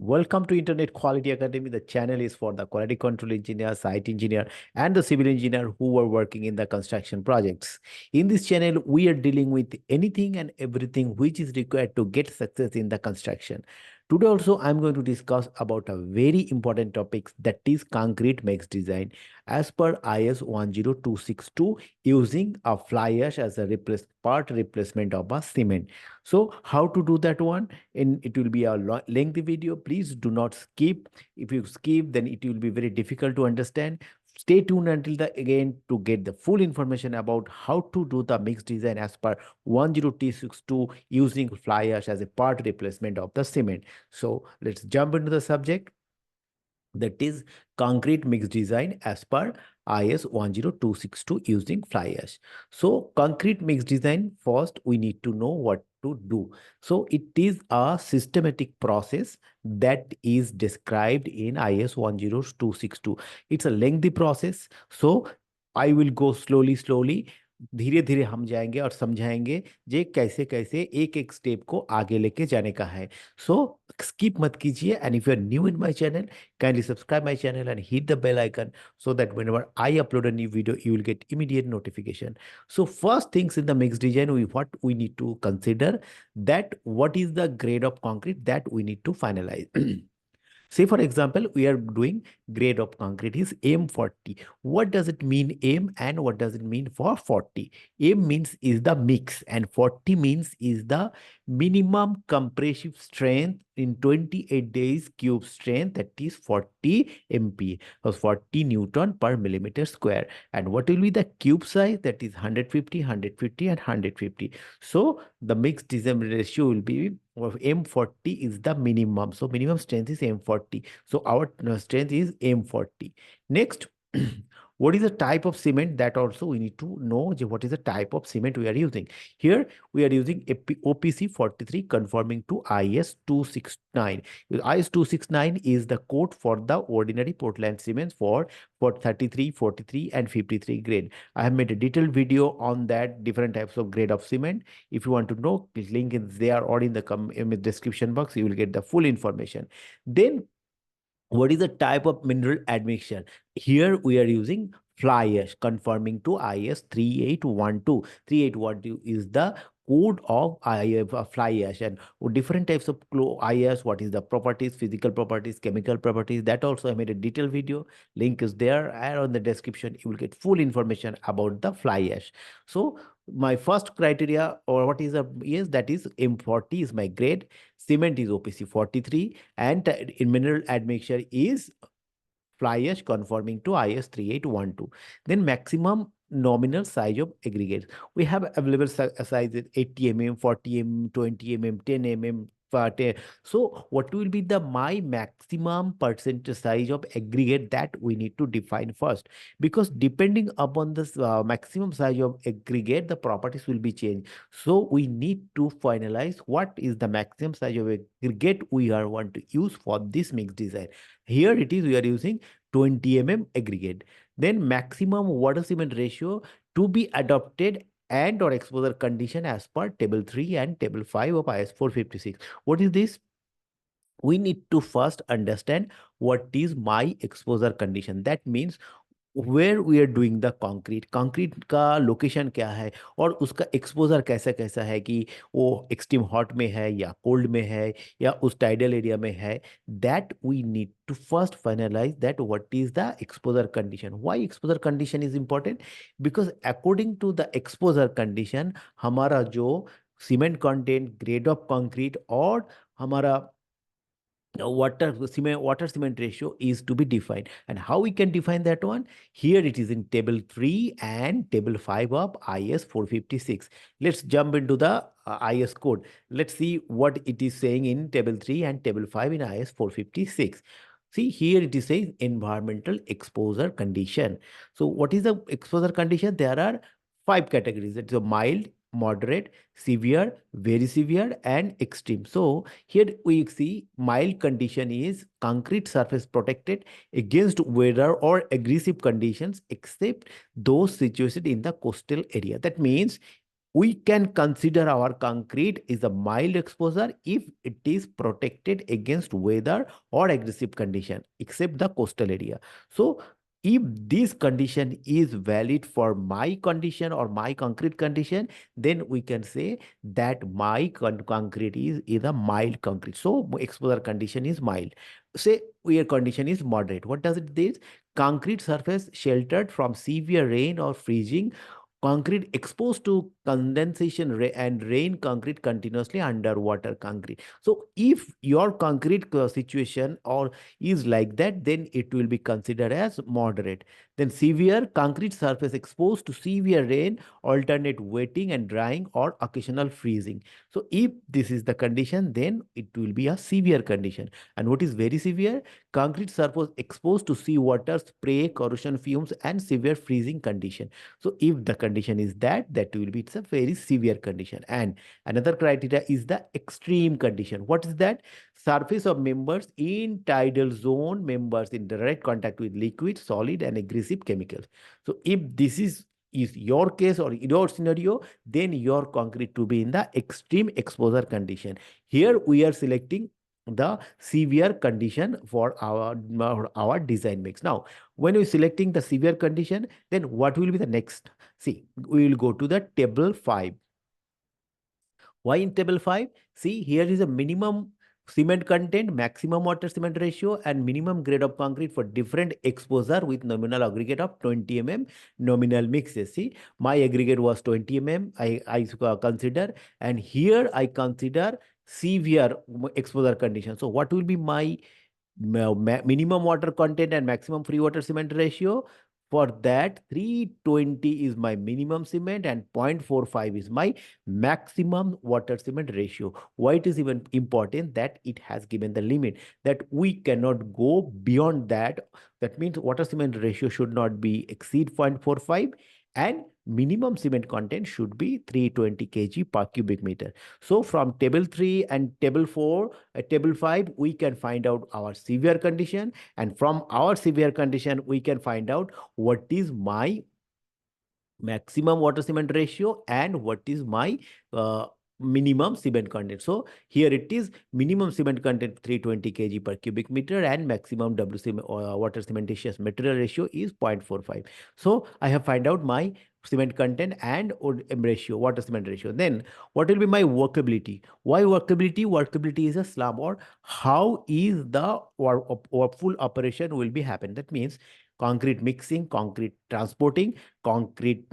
Welcome to Internet Quality Academy. The channel is for the quality control engineer, site engineer, and the civil engineer who are working in the construction projects. In this channel, we are dealing with anything and everything which is required to get success in the construction. Today also, I'm going to discuss about a very important topic, that is concrete mix design as per IS 10262, using a fly ash as a part replacement of a cement. So how to do that one? And it will be a lengthy video. Please do not skip. If you skip, then it will be very difficult to understand. Stay tuned until the again to get the full information about how to do the mix design as per 10T62, using fly ash as a part replacement of the cement. So let's jump into the subject, that is concrete mix design as per IS 10262, using fly ash. So concrete mix design, first we need to know what to do. So it is a systematic process that is described in IS 10262. It's a lengthy process. So I will go slowly धीरे धीरे हम जाएंगे और समझाएंगे जे कैसे कैसे एक एक स्टेप को आगे लेके जाने का है. सो skip मत कीजिए. And if you are new in my channel, kindly subscribe my channel and hit the bell icon so that whenever I upload a new video, you will get immediate notification. So first things in the mix design, what we need to consider, that what is the grade of concrete that we need to finalize. Say for example, we are doing grade of concrete is M40. What does it mean M, and what does it mean for 40? M means is the mix, and 40 means is the minimum compressive strength in 28 days cube strength, that is 40 MP, or 40 Newton per millimeter square. And what will be the cube size? That is 150, 150 and 150. So the mixed design ratio will be of M40 is the minimum. So minimum strength is M40. So our strength is M40. Next, what is the type of cement? That also we need to know what is the type of cement we are using. Here we are using OPC 43 conforming to IS 269. IS 269 is the code for the ordinary Portland cements for 33, 43 and 53 grade. I have made a detailed video on that, different types of grade of cement. If you want to know, this link is there or in the description box. You will get the full information. Then what is the type of mineral admixture? Here we are using fly ash conforming to IS 3812. 3812 is the code of fly ash, and different types of IS, what is the properties, physical properties, chemical properties. That also I made a detailed video. Link is there, and on the description you will get full information about the fly ash. So my first criteria, or what is the is that is M40 is my grade, cement is OPC 43, and in mineral admixture is fly ash conforming to IS 3812. Then maximum nominal size of aggregates. We have available sizes 80 mm, 40 mm, 20 mm, 10 mm. So what will be the my maximum percentage size of aggregate that we need to define first, because depending upon this maximum size of aggregate, the properties will be changed. So we need to finalize what is the maximum size of aggregate we are want to use for this mix design. Here it is, we are using 20 mm aggregate. Then maximum water cement ratio to be adopted and or exposure condition as per table 3 and table 5 of IS 456. What is this? We need to first understand what is my exposure condition. That means where we are doing the concrete, concrete का location क्या है और उसका exposure कैसा कैसा है, कि वो एक्सट्रीम हॉट में है या कोल्ड में है या उस टाइडल एरिया में है. That we need to first finalise that what is the exposure condition. Why exposure condition is important? Because according to the exposure condition हमारा जो cement content, grade of concrete और हमारा water cement ratio is to be defined. And how we can define that one? Here it is in table 3 and table 5 of IS 456. Let's jump into the IS code. Let's see what it is saying in table 3 and table 5 in IS 456. See, here it is saying environmental exposure condition. So what is the exposure condition? There are 5 categories. It's a mild, moderate, severe, very severe, and extreme. So here we see mild condition is concrete surface protected against weather or aggressive conditions except those situated in the coastal area. That means we can consider our concrete is a mild exposure if it is protected against weather or aggressive condition, except the coastal area. So if this condition is valid for my condition or my concrete condition, then we can say that my concrete is a mild concrete. So exposure condition is mild. Say your condition is moderate. What does it mean? Concrete surface sheltered from severe rain or freezing, concrete exposed to condensation and rain, concrete continuously underwater concrete. So if your concrete situation or is like that, then it will be considered as moderate. Then severe, concrete surface exposed to severe rain, alternate wetting and drying or occasional freezing. So if this is the condition, then it will be a severe condition. And what is very severe? Concrete surface exposed to seawater, spray, corrosion fumes and severe freezing condition. So if the condition is that, that will be, it's a very severe condition. And another criteria is the extreme condition. What is that? Surface of members in tidal zone, members in direct contact with liquid, solid and aggressive chemicals. So if this is your case or your scenario, then your concrete to be in the extreme exposure condition. Here we are selecting the severe condition for our design mix. Now, when we're selecting the severe condition, then what will be the next? See, we will go to the table 5. Why in table 5? See, here is a minimum cement content, maximum water cement ratio, and minimum grade of concrete for different exposure with nominal aggregate of 20 mm nominal mixes. See, my aggregate was 20 mm, I consider, and here I consider severe exposure condition. So, what will be my minimum water content and maximum free water cement ratio? For that, 320 is my minimum cement and 0.45 is my maximum water cement ratio. Why it is even important that it has given the limit that we cannot go beyond that. That means water cement ratio should not be exceed 0.45 and minimum cement content should be 320 kg per cubic meter. So from table 3 and table 4, table 5, we can find out our severe condition, and from our severe condition, we can find out what is my maximum water cement ratio and what is my uh, minimum cement content. So here it is minimum cement content 320 kg per cubic meter and maximum water cementitious material ratio is 0.45. So I have find out my cement content and ratio, water cement ratio. Then what will be my workability? Why workability? Workability is a slab, or how is the full operation will be happen. That means concrete mixing, concrete transporting, concrete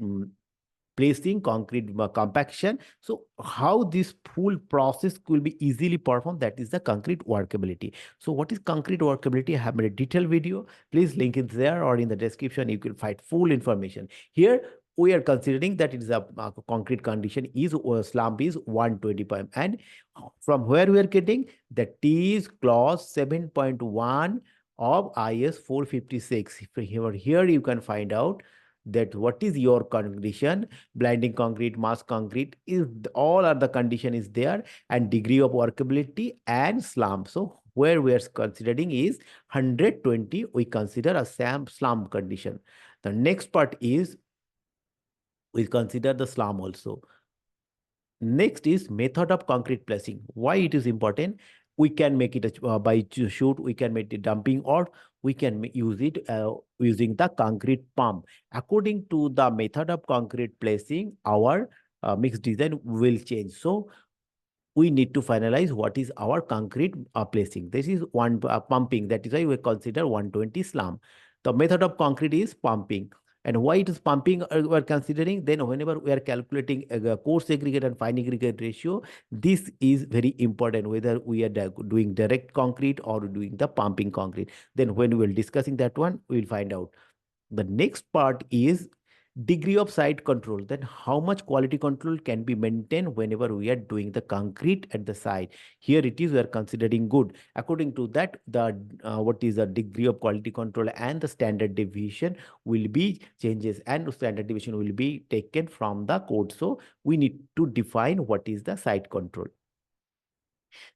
placing, concrete compaction. So how this full process will be easily performed, that is the concrete workability. So what is concrete workability? I have made a detailed video. Please link it there or in the description. You can find full information. Here we are considering that it is a concrete condition is slump is 120 pm, and from where we are getting that is clause 7.1 of IS 456. Here you can find out that what is your condition. Blinding concrete, mass concrete is all are the condition is there, and degree of workability and slump. So where we are considering is 120, we consider a slump condition. The next part is we consider the slump also. Next is method of concrete placing. Why it is important? We can make it by shoot, we can make it dumping, or we can use it using the concrete pump. According to the method of concrete placing, our mixed design will change. So we need to finalize what is our concrete placing. This is one pumping. That is why we consider 120 slump. The method of concrete is pumping. And why it is pumping we are considering, then whenever we are calculating a coarse aggregate and fine aggregate ratio, this is very important whether we are doing direct concrete or doing the pumping concrete. Then when we will discussing that one, we will find out. The next part is degree of site control. Then how much quality control can be maintained whenever we are doing the concrete at the site. Here it is we are considering good. According to that, the what is the degree of quality control and the standard deviation will be changes, and standard deviation will be taken from the code. So we need to define what is the site control.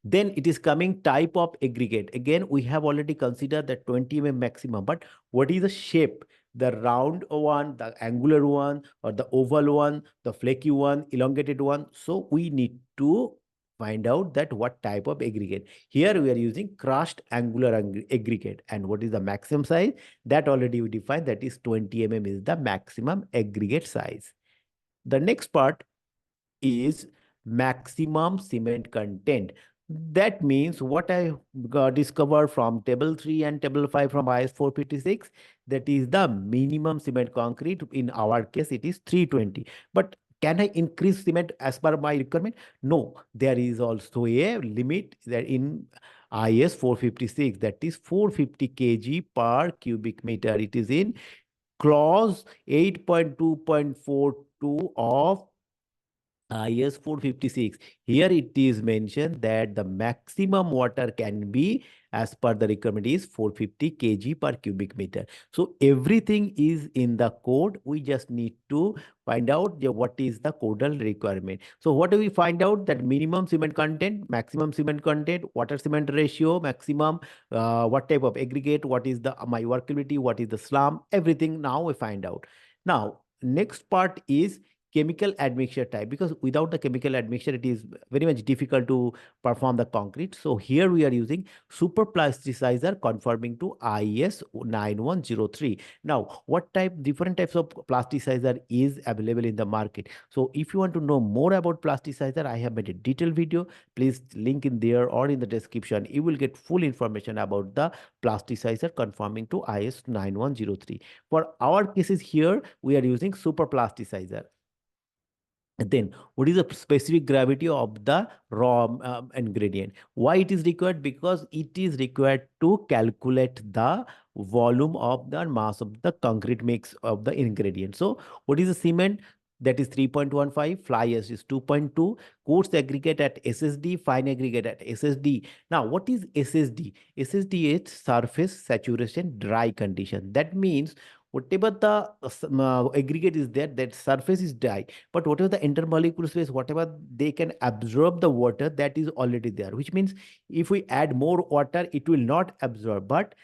Then it is coming type of aggregate. Again, we have already considered that 20 mm maximum, but what is the shape? the round one, the angular one, or the oval one, the flaky one, elongated one. So we need to find out that what type of aggregate. Here we are using crushed angular aggregate. And what is the maximum size? That already we defined, that is 20 is the maximum aggregate size. The next part is maximum cement content. That means what I discovered from table 3 and table 5 from IS 456, that is the minimum cement concrete. In our case, it is 320. But can I increase cement as per my requirement? No, there is also a limit that in IS 456, that is 450 kg per cubic meter. It is in clause 8.2.42 of IS 456. Here it is mentioned that the maximum water can be, as per the requirement, is 450 kg per cubic meter. So everything is in the code. We just need to find out what is the codal requirement. So what do we find out? That minimum cement content, maximum cement content, water cement ratio, maximum, what type of aggregate, what is the my workability, what is the slump, everything now we find out. Now, next part is chemical admixture type, because without the chemical admixture it is very much difficult to perform the concrete. So here we are using super plasticizer conforming to IS 9103. Now, what type, different types of plasticizer is available in the market. So if you want to know more about plasticizer, I have made a detailed video. Please link in there or in the description. You will get full information about the plasticizer conforming to IS 9103. For our cases here, we are using super plasticizer. Then, what is the specific gravity of the raw ingredient? Why it is required? Because it is required to calculate the volume of the mass of the concrete mix of the ingredient. So, what is the cement? That is 3.15, fly ash is 2.2, coarse aggregate at SSD, fine aggregate at SSD. Now, what is SSD? SSD is surface saturation dry condition. That means whatever the aggregate is there, that surface is dry, but whatever the intermolecular space, whatever they can absorb the water, that is already there, which means if we add more water, it will not absorb, but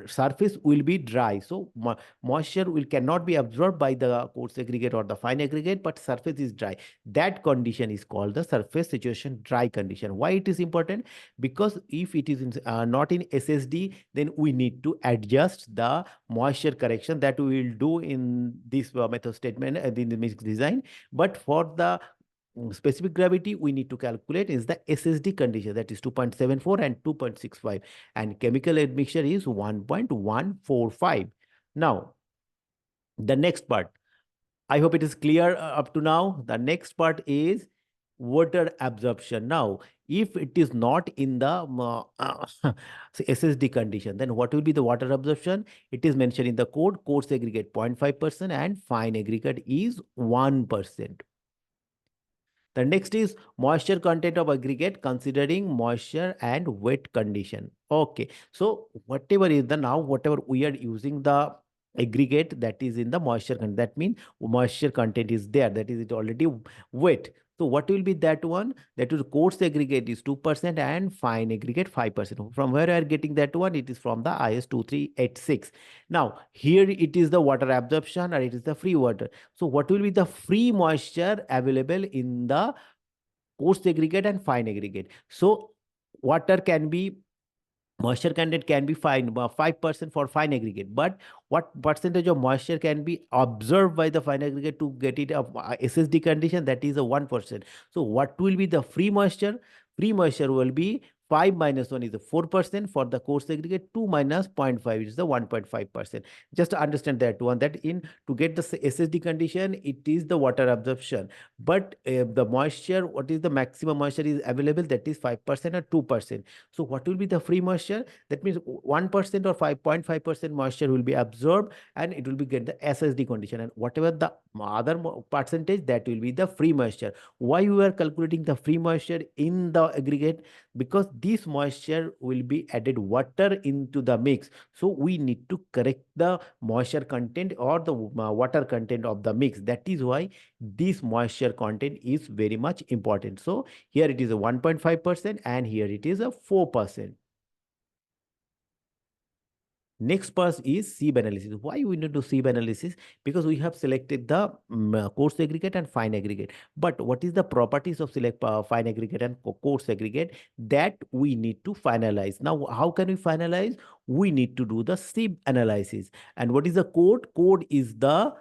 surface will be dry. So moisture will cannot be absorbed by the coarse aggregate or the fine aggregate, but surface is dry. That condition is called the surface saturation dry condition. Why it is important? Because if it is not in SSD, then we need to adjust the moisture correction that we will do in this method statement in the mix design. But for the specific gravity, we need to calculate is the SSD condition, that is 2.74 and 2.65, and chemical admixture is 1.145. Now, the next part, I hope it is clear up to now. The next part is water absorption. Now, if it is not in the SSD condition, then what will be the water absorption? It is mentioned in the code, coarse aggregate 0.5% and fine aggregate is 1%. The next is moisture content of aggregate considering moisture and wet condition. Okay, so whatever is the now, whatever we are using the aggregate that is in the moisture content, that means moisture content is there, that is it already wet. So what will be that one? That is coarse aggregate is 2% and fine aggregate 5%. From where are getting that one? It is from the IS 2386. Now here it is the water absorption or it is the free water. So what will be the free moisture available in the coarse aggregate and fine aggregate? So water can be, moisture content can be fine 5% for fine aggregate, but what percentage of moisture can be absorbed by the fine aggregate to get it of SSD condition? That is a 1%. So what will be the free moisture? Free moisture will be 5 minus 1 is the 4%, for the coarse aggregate 2 minus 0.5 is the 1.5%. Just understand that one, that in to get the SSD condition, it is the water absorption, but the moisture, what is the maximum moisture is available, that is 5% or 2%. So what will be the free moisture? That means 1% or 5.5% moisture will be absorbed and it will be get the SSD condition, and whatever the other percentage, that will be the free moisture. Why we are calculating the free moisture in the aggregate? Because this moisture will be added water into the mix. So we need to correct the moisture content or the water content of the mix. That is why this moisture content is very much important. So here it is a 1.5% and here it is a 4%. Next part is sieve analysis. Why we need to sieve analysis? Because we have selected the coarse aggregate and fine aggregate. But what is the properties of select fine aggregate and coarse aggregate that we need to finalize? Now, how can we finalize? We need to do the sieve analysis. And what is the code? Code is the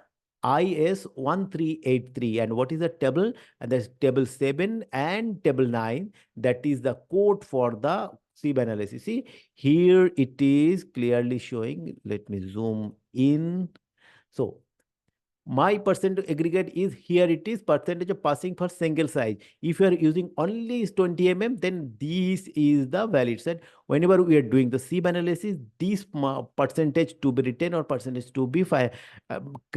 IS 1383. And what is the table? And that's table 7 and table 9. That is the code for the sieve analysis. See, here it is clearly showing. Let me zoom in. So my percent aggregate is here, it is percentage of passing for single size. If you are using only 20 then this is the valid set. Whenever we are doing the sieve analysis, this percentage to be written or percentage to be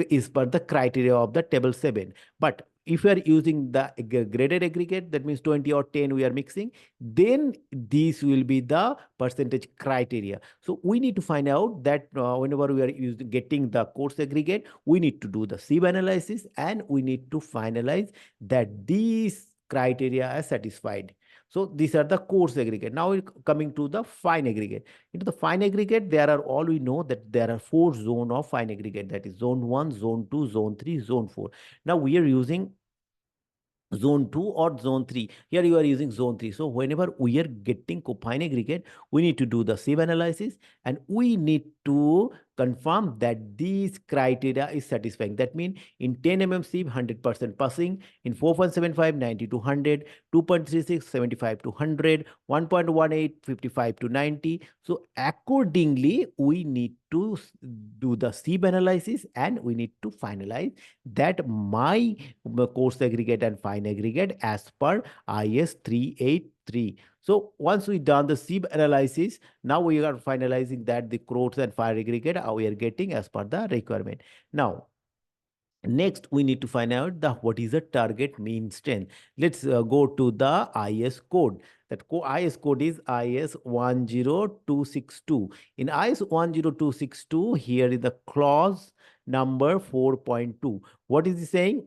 is per the criteria of the table 7. But if you are using the graded aggregate, that means 20 or 10 we are mixing, then this will be the percentage criteria. So we need to find out that whenever we are getting the coarse aggregate, we need to do the sieve analysis and we need to finalize that these criteria are satisfied. So these are the coarse aggregate. Now coming to the fine aggregate. Into the fine aggregate, there are all we know that there are 4 zones of fine aggregate. That is zone 1, zone 2, zone 3, zone 4. Now we are using zone 2 or zone 3. Here you are using zone 3. So whenever we are getting fine aggregate, we need to do the sieve analysis and we need to confirm that these criteria is satisfying. That means in 10 sieve, 100% passing, in 4.75, 90 to 100, 2.36, 75 to 100, 1.18, 55 to 90. So accordingly, we need to do the sieve analysis and we need to finalize that my coarse aggregate and fine aggregate as per IS 383. So once we done the sieve analysis, now we are finalizing that the coarse and fine aggregate we are getting as per the requirement. Now, next, we need to find out the what is the target mean strength. Let's go to the IS code. That IS code is IS 10262. In IS 10262, here is the clause number 4.2. What is it saying?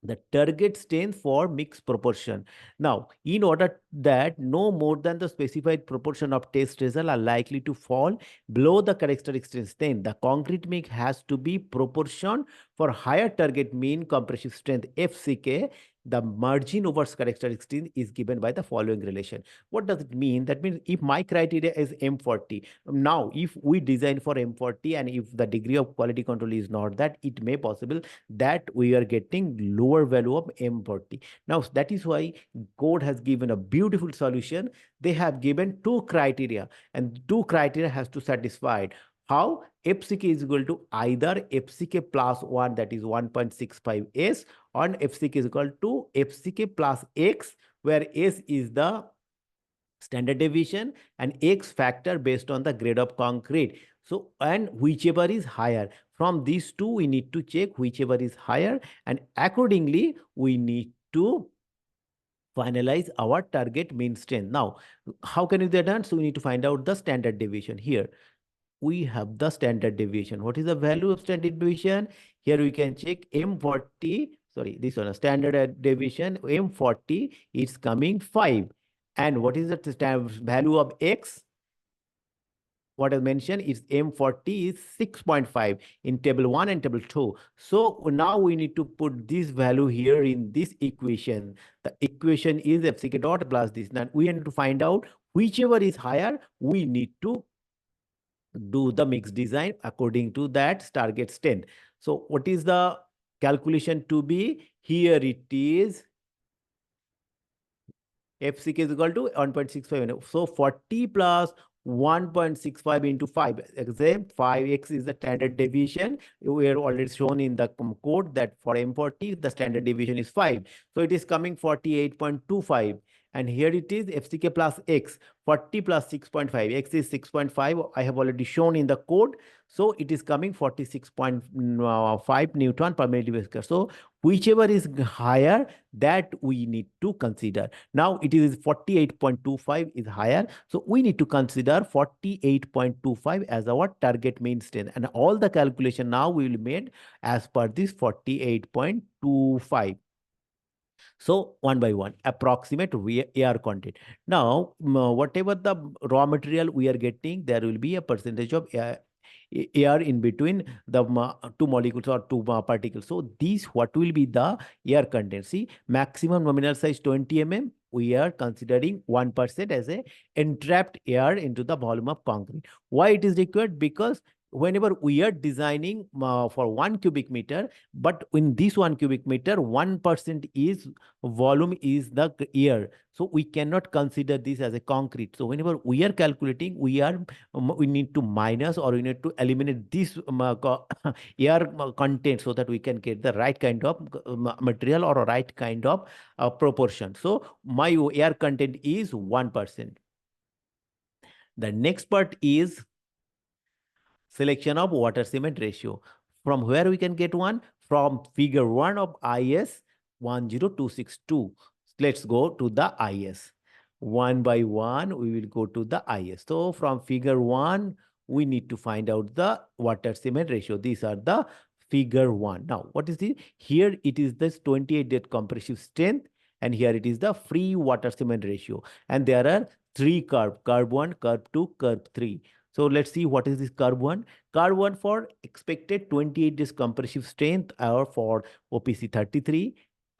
The target strength for mixed proportion. Now, in order that no more than the specified proportion of test results are likely to fall below the characteristic strength, the concrete mix has to be proportion for higher target mean compressive strength FCK. The margin over characteristic strength is given by the following relation. What does it mean? That means if my criteria is M40, now if we design for M40 and if the degree of quality control is not that, it may possible that we are getting lower value of M40. Now that is why code has given a beautiful solution. They have given 2 criteria and 2 criteria has to satisfy. How? FCK is equal to either FCK plus 1, that is 1.65S, or FCK is equal to FCK plus X, where S is the standard deviation and X factor based on the grade of concrete. So, and whichever is higher. From these two, we need to check whichever is higher, and accordingly, we need to finalize our target mean strength. Now, how can we do that? So we need to find out the standard deviation. Here we have the standard deviation. What is the value of standard deviation? Here we can check M40. Sorry, this one, standard deviation M40 is coming 5. And what is the value of X? What I mentioned is M40 is 6.5 in table 1 and table 2. So now we need to put this value here in this equation. The equation is FCK dot plus this. Now we need to find out whichever is higher, we need to do the mix design according to that target strength. So what is the calculation to be? Here it is FCK is equal to 1.65. So 40 plus 1.65 into 5. Example 5x is the standard deviation. We are already shown in the code that for M40, the standard deviation is 5. So it is coming 48.25. And here it is FCK plus X, 40 plus 6.5. X is 6.5. I have already shown in the code. So it is coming 46.5 Newton per millimeter. So whichever is higher, that we need to consider. Now it is 48.25 is higher. So we need to consider 48.25 as our target mean strength. And all the calculation now we will made as per this 48.25. So one by one, approximate air content. Now, whatever the raw material we are getting, there will be a percentage of air in between the two molecules or two particles. So these what will be the air content? See, maximum nominal size 20 mm. We are considering 1% as a entrapped air into the volume of concrete. Why it is required? Because whenever we are designing for 1 cubic meter, but in this 1 cubic meter, 1% is volume is the air. So we cannot consider this as a concrete. So whenever we are calculating, we need to minus or we need to eliminate this air content so that we can get the right kind of material or a right kind of proportion. So my air content is 1%. The next part is selection of water cement ratio. From where we can get one? From figure 1 of IS 10262. Let's go to the IS. One by one, we will go to the IS. So from figure 1, we need to find out the water cement ratio. These are the figure 1. Now, what is this? Here it is this 28 dead compressive strength, and here it is the free water cement ratio. And there are three curve 1, curve 2, curve 3. So let's see what is this curve 1. Curve 1 for expected 28 days compressive strength or for OPC 33,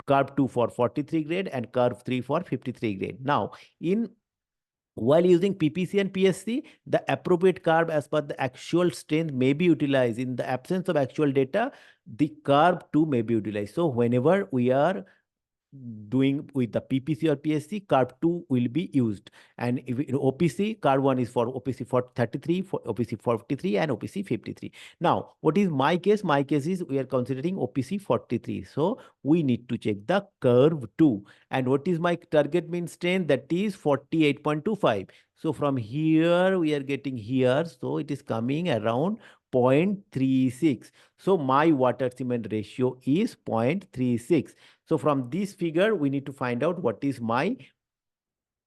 curve 2 for 43 grade, and curve 3 for 53 grade. Now, while using PPC and PSC, the appropriate curve as per the actual strength may be utilized. In the absence of actual data, the curve 2 may be utilized. So whenever we are doing with the PPC or PSC, curve 2 will be used. And if in OPC, curve 1 is for OPC for 33, for OPC 43, and OPC 53. Now, what is my case? My case is we are considering OPC 43. So we need to check the curve 2. And what is my target mean strength? That is 48.25. So from here, we are getting here. So it is coming around 0.36. So my water cement ratio is 0.36. So from this figure, we need to find out what is my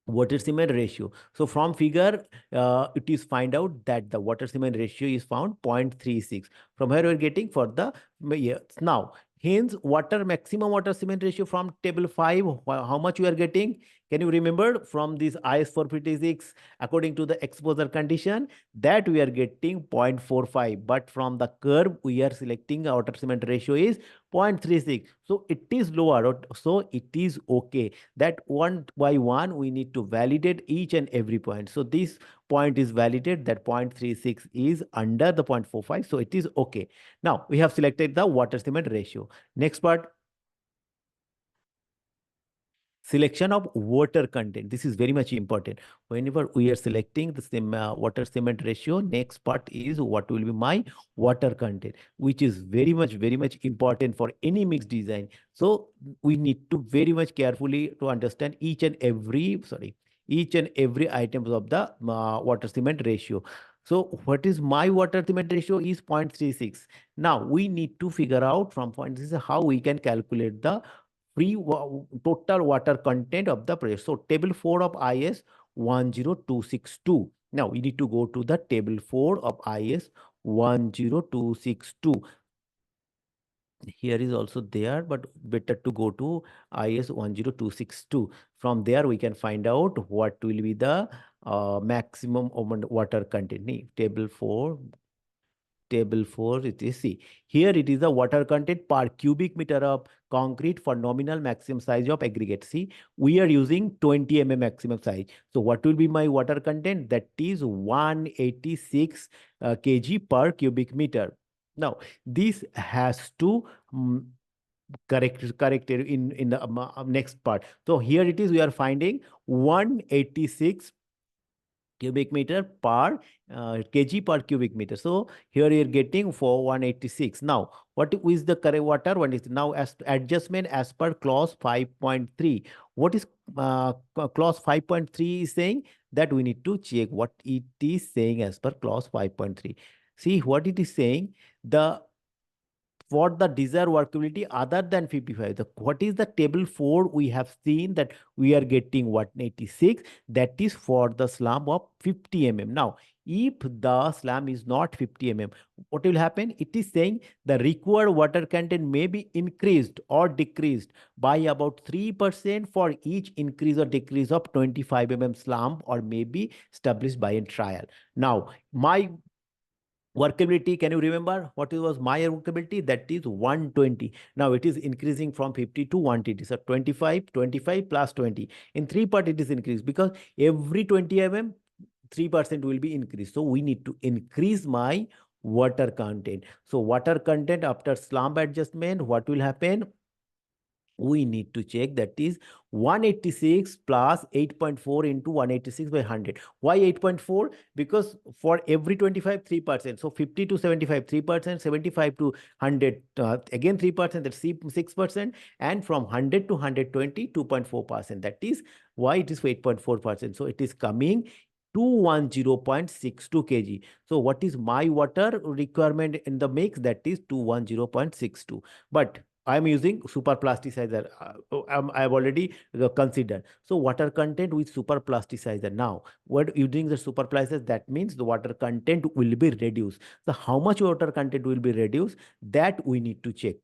water cement ratio. So from figure, it is find out that the water cement ratio is found 0.36. From here, we're getting for the years. Now, hence, maximum water cement ratio from table 5, how much we are getting? Can you remember from this IS 456, according to the exposure condition, that we are getting 0.45. But from the curve, we are selecting water cement ratio is 0.36. So it is lower. So it is okay. That one by one, we need to validate each and every point. So this point is validated, that 0.36 is under the 0.45. So it is okay. Now we have selected the water cement ratio. Next part, selection of water content. This is very much important. Whenever we are selecting the same water cement ratio, next part is what will be my water content, which is very much important for any mixed design. So we need to very much carefully to understand each and every items of the water cement ratio. So what is my water cement ratio is 0.36. Now we need to figure out from point this is how we can calculate the total water content of the project. So table 4 of IS 10262. Now we need to go to the table 4 of IS 10262. Here is also there, but better to go to IS 10262. From there, we can find out what will be the maximum water content. Table 4, it is see. Here it is the water content per cubic meter of concrete for nominal maximum size of aggregate. See, we are using 20 mm maximum size. So what will be my water content? That is 186 kg per cubic meter. Now, this has to corrected in the next part. So here it is, we are finding 186 cubic meter per kg per cubic meter. So here you're getting for 186. Now, what is the correct water? One is now as adjustment as per clause 5.3. What is clause 5.3 is saying? That we need to check what it is saying as per clause 5.3. See what it is saying. For the desired workability other than 55. What is the table 4? We have seen that we are getting 186. That is for the slump of 50 mm. Now, If the slab is not 50 mm, what will happen? It is saying the required water content may be increased or decreased by about 3% for each increase or decrease of 25 mm slump, or may be established by a trial. Now, my workability, can you remember what it was my workability? That is 120. Now it is increasing from 50 to 120. So 25 plus 20. In three part it is increased because every 20 mm, 3% will be increased. So we need to increase my water content. So water content after slump adjustment, what will happen? We need to check, that is 186 plus 8.4 into 186 by 100. Why 8.4? Because for every 25, 3%. So 50 to 75, 3%, 75 to 100, again 3%, that's 6%. And from 100 to 120, 2.4%. That is why it is 8.4%. So it is coming 210.62 kg. So what is my water requirement in the mix? That is 210.62. But I'm using super plasticizer. I've already considered. So water content with super plasticizer. Now, what using the super plasticizer, that means the water content will be reduced. So how much water content will be reduced? That we need to check.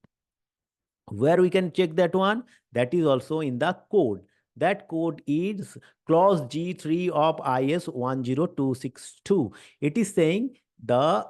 Where we can check that one? That is also in the code. That code is clause G3 of IS 10262. It is saying the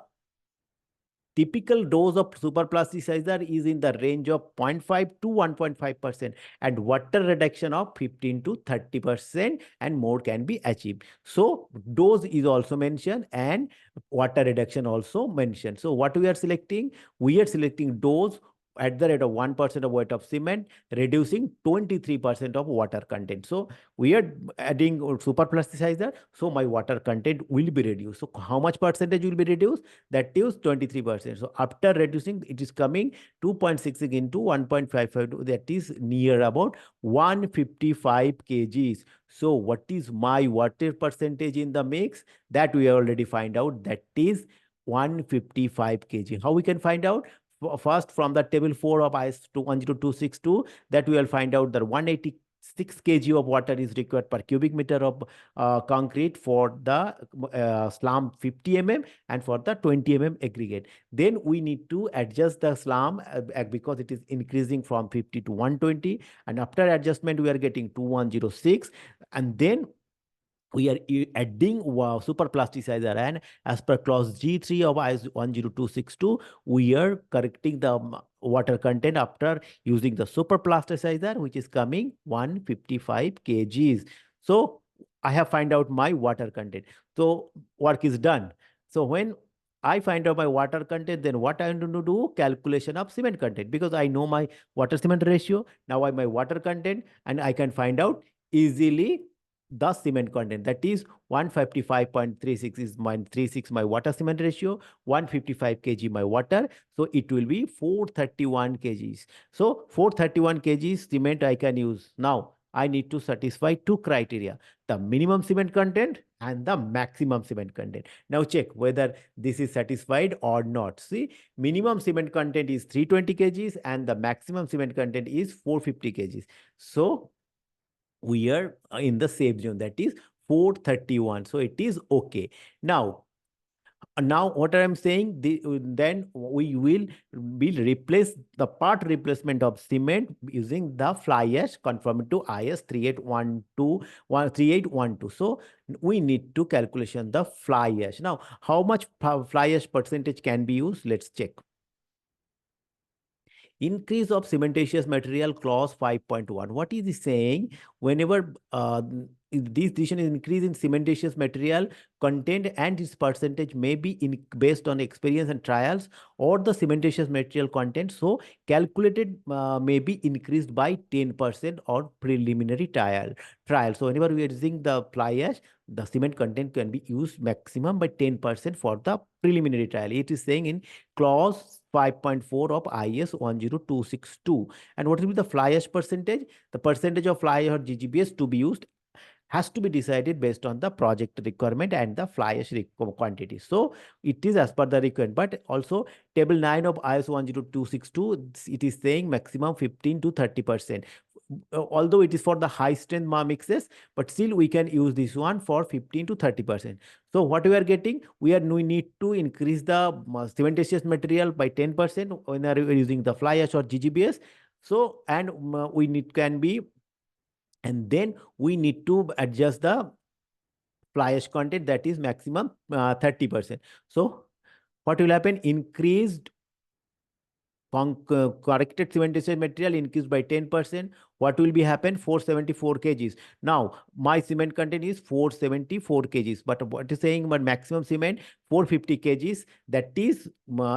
typical dose of super plasticizer is in the range of 0.5 to 1.5%, and water reduction of 15 to 30% and more can be achieved. So dose is also mentioned and water reduction also mentioned. So what we are selecting? We are selecting dose at the rate of 1% of weight of cement, reducing 23% of water content. So we are adding super plasticizer, so my water content will be reduced. So how much percentage will be reduced? That is 23%. So after reducing, it is coming 2.6 into 1.55, that is near about 155 kgs. So what is my water percentage in the mix? That we already find out, that is 155 kg. How we can find out? First, from the table 4 of IS 10262, that we will find out that 186 kg of water is required per cubic meter of concrete for the slum 50 mm and for the 20 mm aggregate. Then we need to adjust the slum because it is increasing from 50 to 120, and after adjustment we are getting 2106, and then we are adding super plasticizer, and as per clause G3 of IS 10262, we are correcting the water content after using the super plasticizer, which is coming 155 kgs. So I have find out my water content. So work is done. So when I find out my water content, then what I am going to do? Calculation of cement content, because I know my water cement ratio. Now I my water content, and I can find out easily the cement content. That is 155.36 is my 36 my water cement ratio, 155 kg my water. So it will be 431 kgs. So 431 kgs cement I can use. Now I need to satisfy two criteria: the minimum cement content and the maximum cement content. Now check whether this is satisfied or not. See, minimum cement content is 320 kgs and the maximum cement content is 450 kgs. So we are in the safe zone, that is 431. So it is okay. Now what I'm saying, then we will replace the part replacement of cement using the fly ash conforming to IS 3812. So we need to calculation the fly ash. Now how much fly ash percentage can be used? Let's check. Increase of cementitious material, clause 5.1. What is he saying? Whenever this decision is increase in cementitious material content and its percentage may be based on experience and trials or the cementitious material content. So calculated may be increased by 10% or preliminary trial. So whenever we are using the fly ash, the cement content can be used maximum by 10% for the preliminary trial. It is saying in clause 5.4 of IS 10262. And what will be the fly ash percentage? The percentage of fly ash or GGBS to be used has to be decided based on the project requirement and the fly ash quantity. So it is as per the requirement, but also table 9 of IS 10262, it is saying maximum 15 to 30%. although it is for the high strength mixes, but still we can use this one for 15 to 30%. So what we are getting, we need to increase the cementitious material by 10% when we are using the fly ash or GGBS. So, and we need can be, and then we need to adjust the fly ash content, that is maximum 30%. So what will happen? Increased corrected cementitious material increased by 10%. What will be happen? 474 kgs. Now, my cement content is 474 kgs, but what is saying, but maximum cement 450 kgs, that is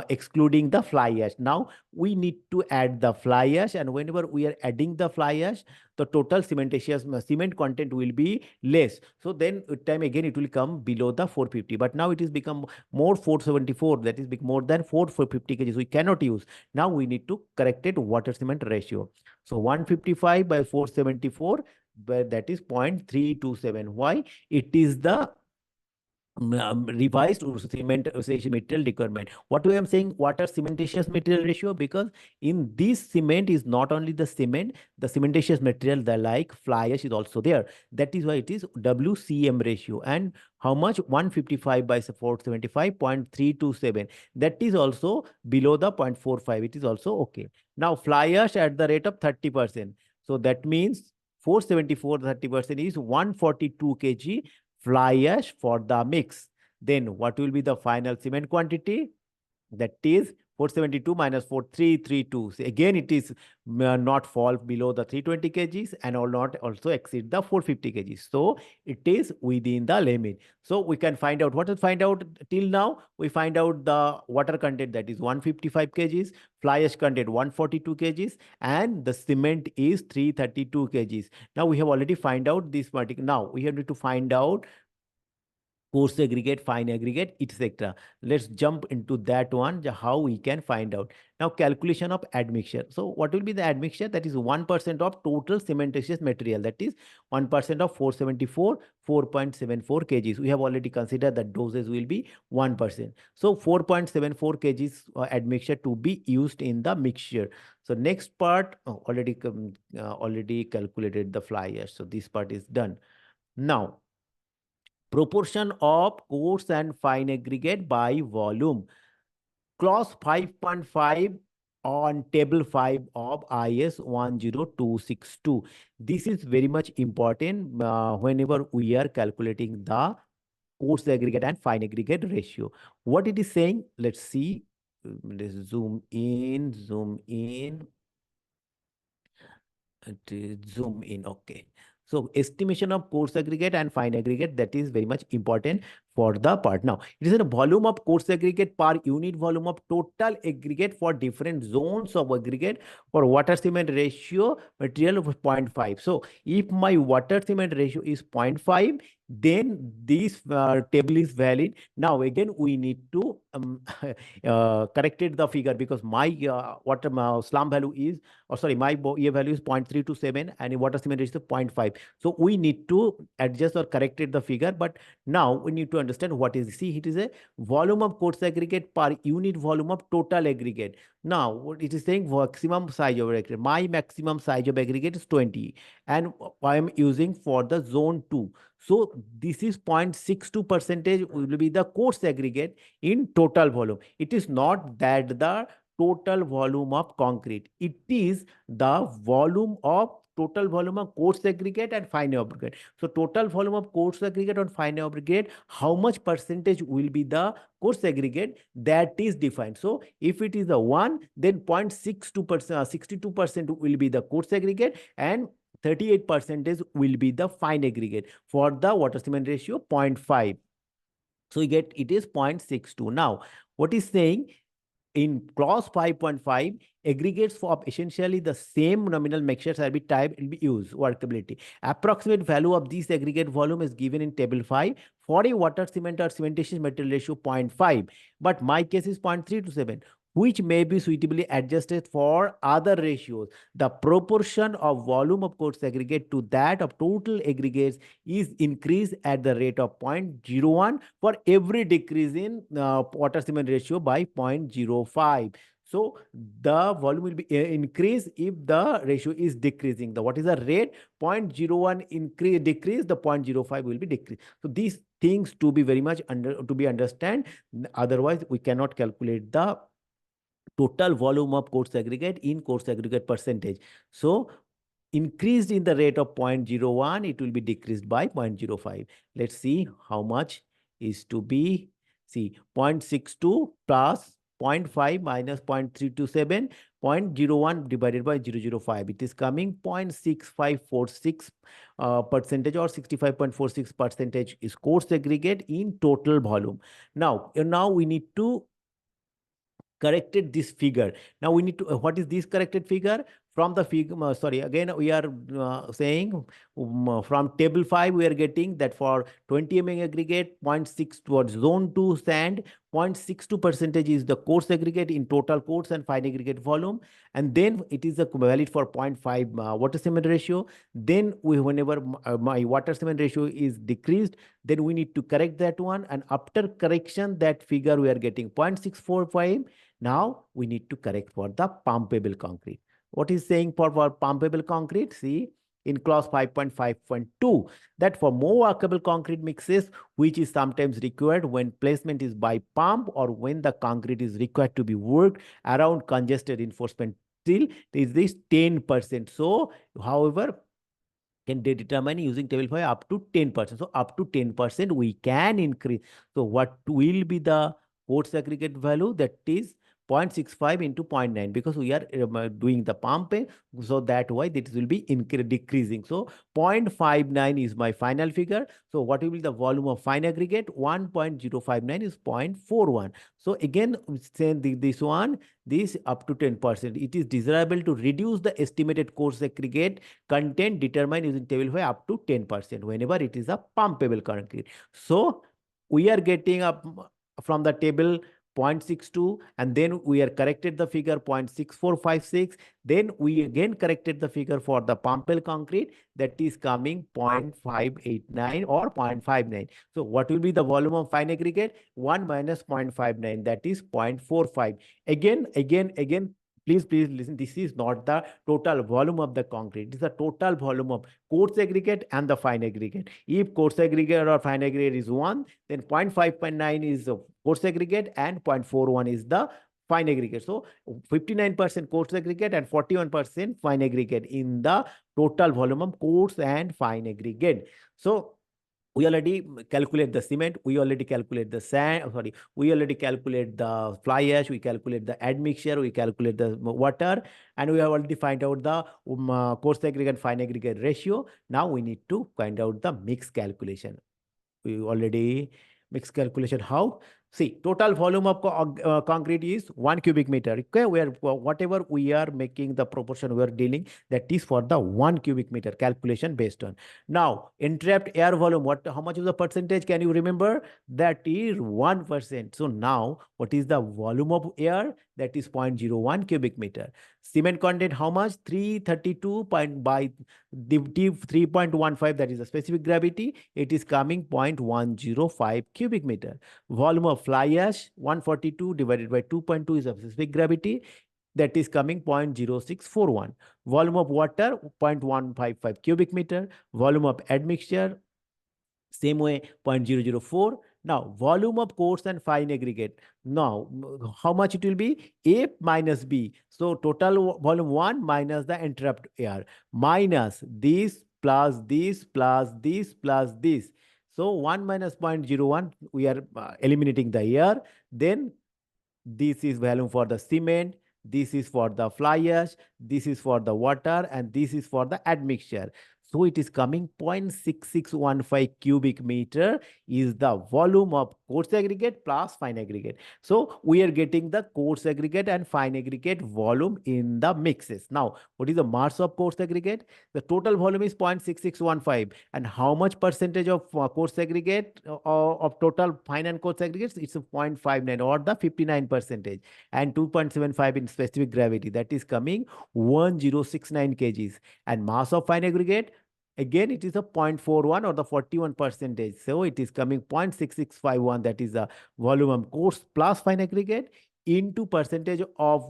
excluding the fly ash. Now, we need to add the fly ash, and whenever we are adding the fly ash, the total cementitious cement content will be less. So then time again it will come below the 450. But now it is become more 474, that is more than 450 kgs. We cannot use. Now we need to correct it water cement ratio. So 155 by 474, but that is 0.327. Why? It is the revised cement material requirement. What I am saying, water cementitious material ratio, because in this cement is not only the cement, the cementitious material, the like fly ash is also there. That is why it is WCM ratio. And how much? 155 by 475, 0.327. That is also below the 0.45. It is also okay. Now fly ash at the rate of 30%. So that means 474 30% is 142 kg fly ash for the mix. Then what will be the final cement quantity? That is 472 minus 4332. So again, it is not fall below the 320 kgs and will not also exceed the 450 kgs. So it is within the limit. So we can find out, what to find out till now? We find out the water content, that is 155 kgs, fly ash content 142 kgs, and the cement is 332 kgs. Now we have already find out this particular. Now we have to find out coarse aggregate, fine aggregate, etc. Let's jump into that one, how we can find out. Now, calculation of admixture. So, what will be the admixture? That is 1% of total cementitious material. That is 1% of 474, 4.74 kgs. We have already considered that doses will be 1%. So, 4.74 kgs admixture to be used in the mixture. So, next part, already calculated the fly ash. So, this part is done. Now, proportion of coarse and fine aggregate by volume. Clause 5.5 on table 5 of IS 10262. This is very much important whenever we are calculating the coarse aggregate and fine aggregate ratio. What it is saying, let's see. Let's zoom in, zoom in. Zoom in, okay. So estimation of coarse aggregate and fine aggregate, that is very much important for the part. Now, it is a volume of coarse aggregate per unit volume of total aggregate for different zones of aggregate for water cement ratio material of 0.5. So if my water cement ratio is 0.5, then this table is valid. Now again, we need to corrected the figure, because my water slump value is, or sorry, my EA value is 0.327 and water cement ratio is 0.5. So we need to adjust or corrected the figure. But now we need to understand what is, see, it is a volume of coarse aggregate per unit volume of total aggregate. Now what it is saying, maximum size of aggregate. My maximum size of aggregate is 20, and I am using for the zone 2. So this is 0.62 percentage will be the coarse aggregate in total volume. It is not that the total volume of concrete. It is the volume of total volume of coarse aggregate and fine aggregate. So total volume of coarse aggregate and fine aggregate, how much percentage will be the coarse aggregate, that is defined. So if it is a 1, then 0.62%, 62% will be the coarse aggregate, and 38% will be the fine aggregate. For the water cement ratio 0.5. So you get it is 0.62. Now, what is saying, in clause 5.5, aggregates for essentially the same nominal mixtures will be type will be used. Workability. Approximate value of this aggregate volume is given in table 5 for a water cement or cementitious material ratio 0.5. But my case is 0.327, which may be suitably adjusted for other ratios. The proportion of volume of coarse aggregate to that of total aggregates is increased at the rate of 0.01 for every decrease in water cement ratio by 0.05. So the volume will be increase if the ratio is decreasing. The what is the rate? 0.01 increase decrease, the 0.05 will be decreased. So these things to be very much to be understand. Otherwise, we cannot calculate the total volume of coarse aggregate in coarse aggregate percentage. So increased in the rate of 0.01, it will be decreased by 0.05. Let's see how much is to be. See, 0.62 plus 0.5 minus 0.327, 0.01 divided by 0.005. It is coming 0.6546 percentage, or 65.46 percentage is coarse aggregate in total volume. Now we need to corrected this figure. Now we need to, what is this corrected figure? From the figure, sorry, again, we are saying from table 5, we are getting that for 20 mm aggregate, 0.6 towards zone 2 sand, 0.62 percentage is the coarse aggregate in total coarse and fine aggregate volume. And then it is a valid for 0.5 water cement ratio. Then whenever my water cement ratio is decreased, then we need to correct that one. And after correction, that figure we are getting 0.645. Now we need to correct for the pumpable concrete. What is saying for pumpable concrete? See, in clause 5.5.2, that for more workable concrete mixes, which is sometimes required when placement is by pump, or when the concrete is required to be worked around congested reinforcement steel, is this 10%. So, however, can they determine using table 5 up to 10%. So up to 10% we can increase. So what will be the coarse aggregate value? That is 0.65 into 0.9, because we are doing the pumping. So that why this will be decreasing. So 0.59 is my final figure. So what will be the volume of fine aggregate? 1.059 is 0.41. So again, saying this one, this up to 10%. It is desirable to reduce the estimated coarse aggregate content determined using table 5 up to 10% whenever it is a pumpable concrete. So we are getting up from the table 0.62, and then we are corrected the figure 0.6456. Then we again corrected the figure for the pumpable concrete, that is coming 0.589 or 0.59. So what will be the volume of fine aggregate? 1 minus 0.59, that is 0.45. Again, please listen, this is not the total volume of the concrete. It is the total volume of coarse aggregate and the fine aggregate. If coarse aggregate or fine aggregate is 1, then 0.5.9 is the coarse aggregate and 0.41 is the fine aggregate. So 59% coarse aggregate and 41% fine aggregate in the total volume of coarse and fine aggregate. So we already calculate the cement, we already calculate the sand, sorry, we already calculate the fly ash, we calculate the admixture, we calculate the water, and we have already find out the coarse aggregate fine aggregate ratio. Now we need to find out the mix calculation. We already mix calculation. How? See, total volume of concrete is 1 cubic meter. Okay, where whatever we are making the proportion we are dealing, that is for the 1 cubic meter calculation based on. Now, entrapped air volume, how much is the percentage? Can you remember? That is 1%. So now, what is the volume of air? That is 0.01 cubic meter. Cement content, how much? 332 by the 3.15, that is the specific gravity. It is coming 0.105 cubic meter. Volume of fly ash, 142 divided by 2.2 is a specific gravity. That is coming 0.0641. Volume of water, 0.155 cubic meter. Volume of admixture, same way, 0.004. Now, volume of coarse and fine aggregate. Now, how much it will be? A minus B. So, total volume 1 minus the entrapped air, minus this plus this plus this plus this. So, 1 minus 0.01, we are eliminating the air. Then, this is volume for the cement, this is for the fly ash, this is for the water, and this is for the admixture. So it is coming 0.6615 cubic meter is the volume of coarse aggregate plus fine aggregate. So we are getting the coarse aggregate and fine aggregate volume in the mixes. Now, what is the mass of coarse aggregate? The total volume is 0.6615. And how much percentage of coarse aggregate of total fine and coarse aggregates? It's a 0.59 or the 59 percentage. And 2.75 in specific gravity. That is coming 1069 kgs. And mass of fine aggregate, again, it is a 0.41 or the 41 percentage. So it is coming 0.6651. That is the volume of coarse plus fine aggregate. into percentage of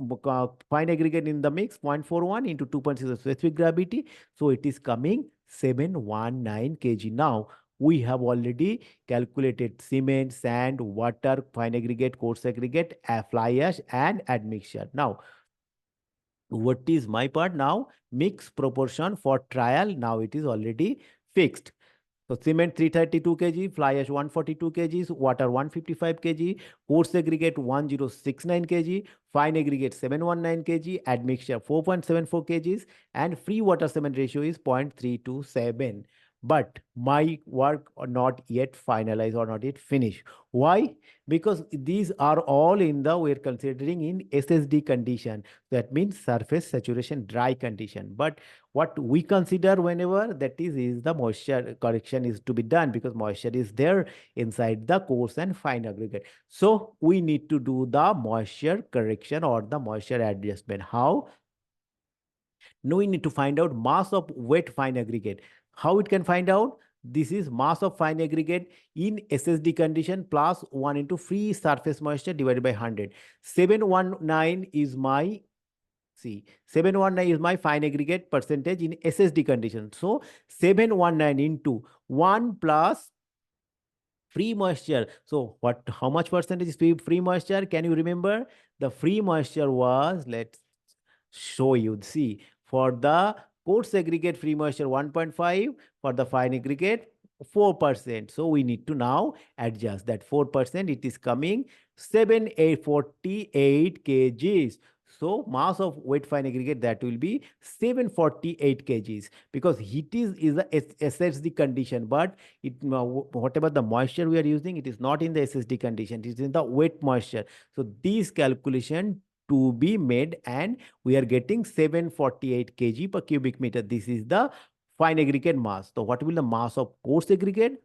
fine aggregate in the mix, 0.41 into 2.6 of specific gravity. So it is coming 719 kg. Now we have already calculated cement, sand, water, fine aggregate, coarse aggregate, fly ash, and admixture. Now, what is my part now? Mix proportion for trial. Now it is already fixed. So cement 332 kg, fly ash 142 kgs, water 155 kg, coarse aggregate 1069 kg, fine aggregate 719 kg, admixture 4.74 kgs, and free water cement ratio is 0.327. But my work are not yet finalized or not yet finished. Why? Because these are all in the, we're considering in SSD condition. That means surface saturation dry condition. But what we consider whenever that is the moisture correction is to be done, because moisture is there inside the coarse and fine aggregate. So we need to do the moisture correction or the moisture adjustment. How? Now we need to find out mass of wet fine aggregate. How it can find out? This is mass of fine aggregate in SSD condition plus 1 into free surface moisture divided by 100. 719 is my, see, 719 is my fine aggregate percentage in SSD condition. So 719 into 1 plus free moisture. So what? How much percentage is free moisture? Can you remember? The free moisture was, let's show you. See, for the coarse aggregate free moisture 1.5, for the fine aggregate 4%. So we need to now adjust that 4%. It is coming 748 kgs. So mass of wet fine aggregate, that will be 748 kgs, because heat is the SSD condition, but it whatever the moisture we are using, it is not in the SSD condition, it is in the wet moisture. So these calculation to be made, and we are getting 748 kg per cubic meter. This is the fine aggregate mass. So what will the mass of coarse aggregate?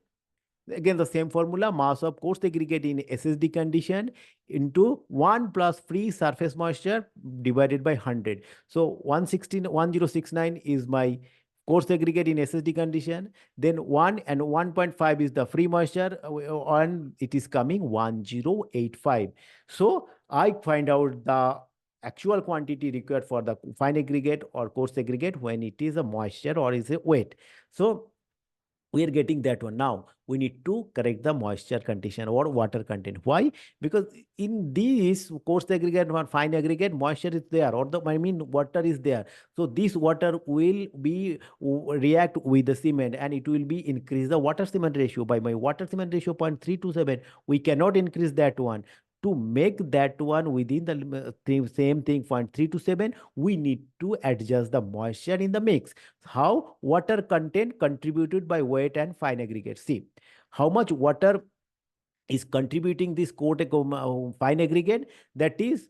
Again, the same formula, mass of coarse aggregate in SSD condition into 1 plus free surface moisture divided by 100. So 1069 is my coarse aggregate in SSD condition. Then 1 and 1.5 is the free moisture, and it is coming 1085. So I find out the actual quantity required for the fine aggregate or coarse aggregate when it is a moisture or is a wet. So we are getting that one. Now we need to correct the moisture condition or water content. Why? Because in these coarse aggregate or fine aggregate, moisture is there, or the, I mean, water is there. So this water will be react with the cement, and it will be increase the water cement ratio by my water cement ratio 0.327. We cannot increase that one. To make that one within the same thing 0.327, we need to adjust the moisture in the mix. How? Water content contributed by wet and fine aggregate. See, how much water is contributing this fine aggregate? That is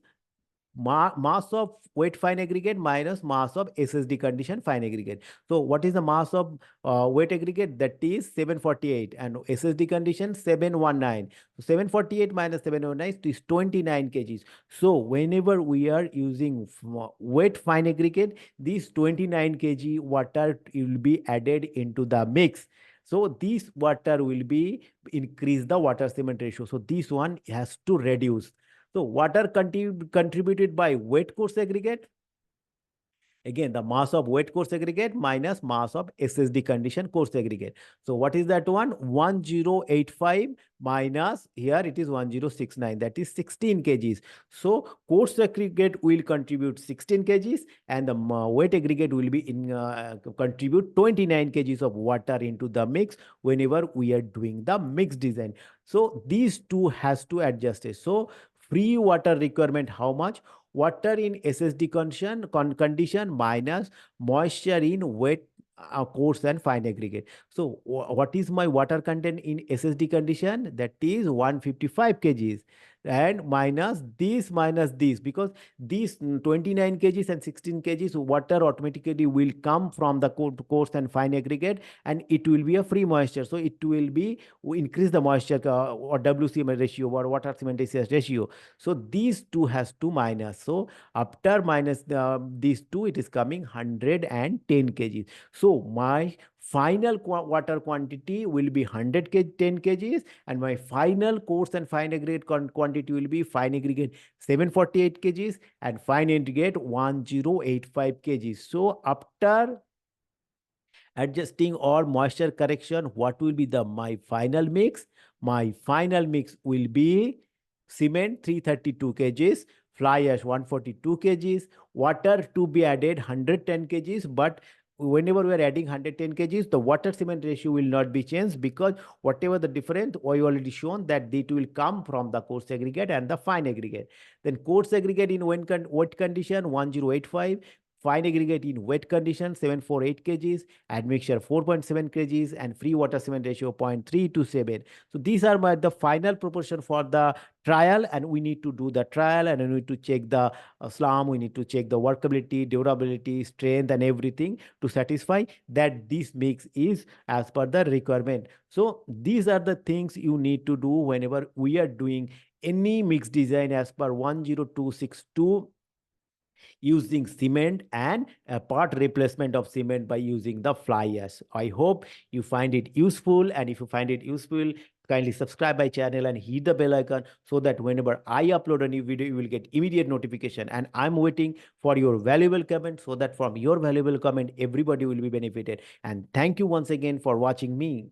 mass of wet fine aggregate minus mass of SSD condition fine aggregate. So what is the mass of wet aggregate? That is 748, and SSD condition 719. So 748 minus 719 is 29 kgs. So whenever we are using wet fine aggregate, this 29 kg water will be added into the mix. So this water will be increase the water cement ratio. So this one has to reduce. So water contributed by wet coarse aggregate. Again, the mass of wet coarse aggregate minus mass of SSD condition coarse aggregate. So what is that one? 1085 minus, here it is 1069, that is 16 kgs. So coarse aggregate will contribute 16 kgs, and the wet aggregate will be contribute 29 kgs of water into the mix whenever we are doing the mix design. So these two has to adjust it. So free water requirement, how much? Water in SSD condition minus moisture in wet coarse and fine aggregate. So what is my water content in SSD condition? That is 155 kgs, and minus this, because these 29 kgs and 16 kgs water automatically will come from the coarse and fine aggregate, and it will be a free moisture. So it will be increase the moisture or WC ratio or water cementitious ratio. So these two has to minus. So after minus these two, it is coming 110 kgs. So my final water quantity will be 100 kg, 10 kgs, and my final coarse and fine aggregate quantity will be fine aggregate 748 kgs and fine aggregate 1085 kgs. So after adjusting or moisture correction, what will be the my final mix? My final mix will be cement 332 kgs, fly ash 142 kgs, water to be added 110 kgs, but whenever we are adding 110 kgs, the water cement ratio will not be changed, because whatever the difference we already shown that it will come from the coarse aggregate and the fine aggregate. Then coarse aggregate in wet condition 1085, fine aggregate in wet condition 748 kgs, admixture 4.7 kgs, and free water cement ratio 0.327. So these are the final proportion for the trial, and we need to do the trial, and we need to check the slum, we need to check the workability, durability, strength, and everything to satisfy that this mix is as per the requirement. So these are the things you need to do whenever we are doing any mix design as per 10262, using cement and a part replacement of cement by using the fly ash. I hope you find it useful, and if you find it useful, kindly subscribe my channel and hit the bell icon so that whenever I upload a new video, you will get immediate notification. And I'm waiting for your valuable comment, so that from your valuable comment, everybody will be benefited. And thank you once again for watching me.